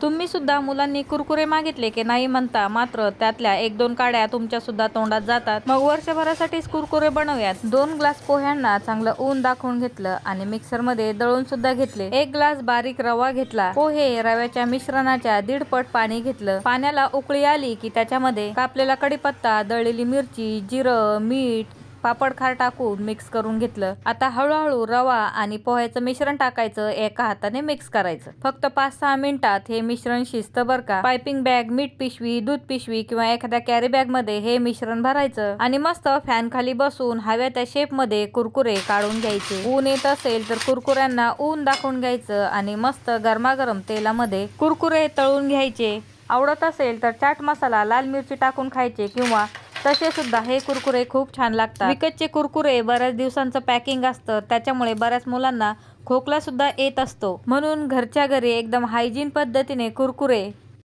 तुम्ही सुद्धा मुलांनी कुरकुरे मागितले की नाही म्हणता, मात्र त्यातल्या 1-2 काड्या तुमच्या सुद्धा तोंडात जातात. मग वर्षभरासाठीच कुरकुरे बनवूयात. 2 ग्लास पोह्यांना चांगलं ऊन दाखवून घेतलं आणि मिक्सर मध्ये दळून सुद्धा घेतले. 1 ग्लास बारीक रवा घेतला. पोहे रव्याच्या मिश्रणाच्या 1.5 पट पाणी घेतलं. पाण्याला उकळी आली की त्याच्यामध्ये कापलेला कढीपत्ता, दळलेली मिरची, जिरं, मीठ, पापड खार टाकून मिक्स करून घेतलं. आता हळूहळू रवा आणि पोह्याचं मिश्रण टाकायचं, एका हाताने मिक्स करायचं. फक्त 5-6 मिनिटात हे मिश्रण शिजतं बरं का. पायपिंग बॅग, मीठ पिशवी, दूध पिशवी किंवा एखाद्या कॅरी बॅग मध्ये हे मिश्रण भरायचं आणि मस्त फॅन खाली बसून हव्या त्या शेप मध्ये कुरकुरे काढून घ्यायचे. ऊन येत असेल तर कुरकुऱ्यांना ऊन दाखवून घ्यायचं आणि मस्त गरमागरम तेलामध्ये कुरकुरे तळून घ्यायचे. आवडत असेल तर चाट मसाला, लाल मिरची टाकून खायचे किंवा तसे सुद्धा हे कुरकुरे खूप छान लागतात. विकतचे कुरकुरे बऱ्याच दिवसांचं पॅकिंग असतं, त्याच्यामुळे बऱ्याच मुलांना खोकला सुद्धा येत असतो. म्हणून घरच्या घरी एकदम हायजीन पद्धतीने कुरकुरे